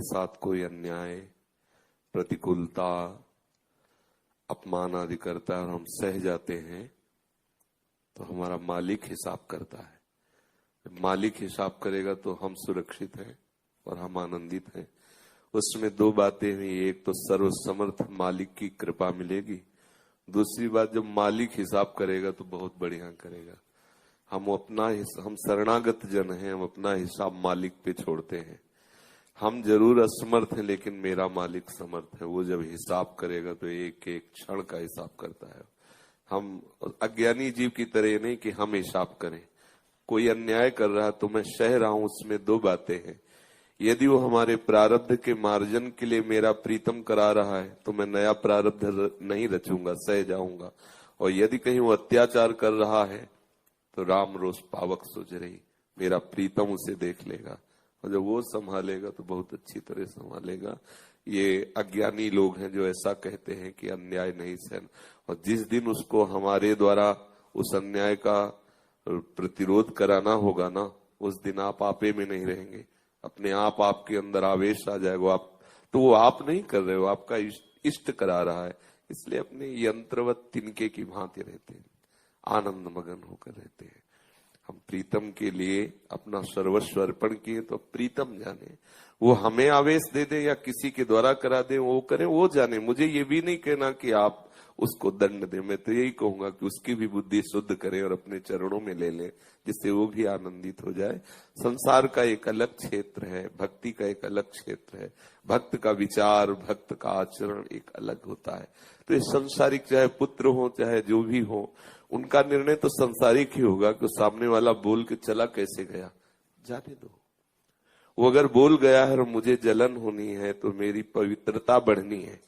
साथ कोई अन्याय, प्रतिकूलता, अपमान आदि करता है और हम सह जाते हैं, तो हमारा मालिक हिसाब करता है। जब मालिक हिसाब करेगा तो हम सुरक्षित हैं और हम आनंदित हैं। उसमें दो बातें हुई, एक तो सर्वसमर्थ मालिक की कृपा मिलेगी, दूसरी बात जब मालिक हिसाब करेगा तो बहुत बढ़िया करेगा। हम शरणागत जन हैं, हम अपना हिसाब मालिक पे छोड़ते हैं। हम जरूर असमर्थ हैं लेकिन मेरा मालिक समर्थ है। वो जब हिसाब करेगा तो एक एक क्षण का हिसाब करता है। हम अज्ञानी जीव की तरह नहीं कि हम हिसाब करें। कोई अन्याय कर रहा तो मैं सह रहा हूं, उसमें दो बातें हैं। यदि वो हमारे प्रारब्ध के मार्जन के लिए मेरा प्रीतम करा रहा है तो मैं नया प्रारब्ध नहीं रचूंगा, सह जाऊंगा। और यदि कहीं वो अत्याचार कर रहा है तो राम रोष पावक सोच रही, मेरा प्रीतम उसे देख लेगा और जब वो संभालेगा तो बहुत अच्छी तरह संभालेगा। ये अज्ञानी लोग हैं जो ऐसा कहते हैं कि अन्याय नहीं सहन, और जिस दिन उसको हमारे द्वारा उस अन्याय का प्रतिरोध कराना होगा ना, उस दिन आप आपे में नहीं रहेंगे। अपने आप आपके अंदर आवेश आ जाएगा। आप तो वो आप नहीं कर रहे हो, आपका इष्ट करा रहा है। इसलिए अपने यंत्रवत तिनके की भांति रहते हैं, आनंद मगन होकर रहते हैं। हम प्रीतम के लिए अपना सर्वस्व अर्पण किए तो प्रीतम जाने। वो हमें आवेश दे दे या किसी के द्वारा करा दे, वो करे, वो जाने। मुझे ये भी नहीं कहना कि आप उसको दंड दे। मैं तो यही कहूंगा कि उसकी भी बुद्धि शुद्ध करें और अपने चरणों में ले लें, जिससे वो भी आनंदित हो जाए। संसार का एक अलग क्षेत्र है, भक्ति का एक अलग क्षेत्र है। भक्त का विचार, भक्त का आचरण एक अलग होता है। तो ये संसारिक, चाहे पुत्र हो चाहे जो भी हो, उनका निर्णय तो संसारिक ही होगा कि सामने वाला बोल के चला कैसे गया, जाने दो। वो अगर बोल गया है और मुझे जलन होनी है तो मेरी पवित्रता बढ़नी है,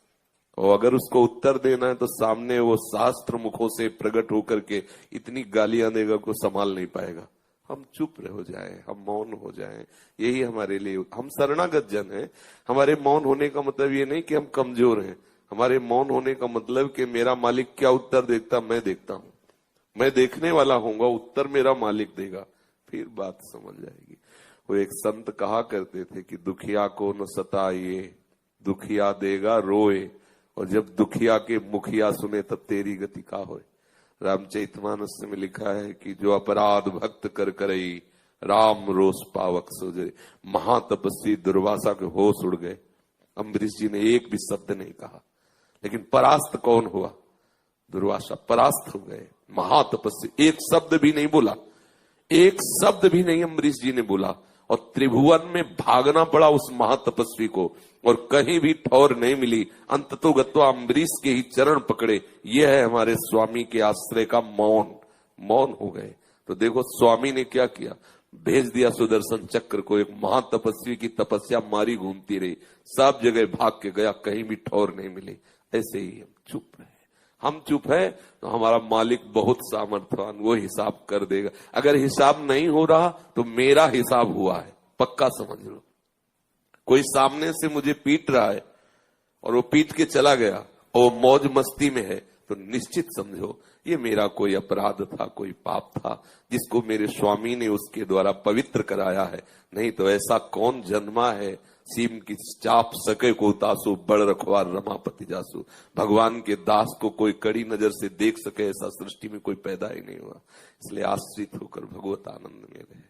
और अगर उसको उत्तर देना है तो सामने वो शास्त्र मुखों से प्रकट होकर के इतनी गालियां देगा को संभाल नहीं पाएगा। हम चुप हो जाएं, हम मौन हो जाएं, यही हमारे लिए। हम शरणागत जन हैं। हमारे मौन होने का मतलब ये नहीं कि हम कमजोर हैं। हमारे मौन होने का मतलब कि मेरा मालिक क्या उत्तर देता मैं देखता हूं, मैं देखने वाला होऊंगा, उत्तर मेरा मालिक देगा, फिर बात समझ जाएगी। वो एक संत कहा करते थे कि दुखिया को न सताइए, दुखिया देगा रोए, और जब दुखिया के मुखिया सुने तब तेरी गति का होए। रामचरितमानस में लिखा है कि जो अपराध भक्त कर करई, राम रोष पावक सोजे। महातपस्वी दुर्वासा के होश उड़ गए। अम्बरीश जी ने एक भी शब्द नहीं कहा, लेकिन परास्त कौन हुआ? दुर्वासा परास्त हो गए। महातपस्वी एक शब्द भी नहीं बोला, एक शब्द भी नहीं अम्बरीश जी ने बोला, और त्रिभुवन में भागना पड़ा उस महातपस्वी को, और कहीं भी ठौर नहीं मिली। अंततोगत्वा अम्बरीश के ही चरण पकड़े। यह है हमारे स्वामी के आश्रय का मौन। मौन हो गए। तो देखो स्वामी ने क्या किया, भेज दिया सुदर्शन चक्र को। एक महातपस्वी की तपस्या मारी घूमती रही, सब जगह भाग के गया, कहीं भी ठौर नहीं मिली। ऐसे ही हम चुप रहे। हम चुप है तो हमारा मालिक बहुत सामर्थ्यवान, वो हिसाब कर देगा। अगर हिसाब नहीं हो रहा तो मेरा हिसाब हुआ है, पक्का समझ लो। कोई सामने से मुझे पीट रहा है और वो पीट के चला गया और मौज मस्ती में है, तो निश्चित समझो ये मेरा कोई अपराध था, कोई पाप था, जिसको मेरे स्वामी ने उसके द्वारा पवित्र कराया है। नहीं तो ऐसा कौन जन्मा है, सीम की चाप सके को तासु, बड़ रखवार रमापति जासु। भगवान के दास को कोई कड़ी नजर से देख सके, ऐसा सृष्टि में कोई पैदा ही नहीं हुआ। इसलिए आश्रित होकर भगवत आनंद में रहे।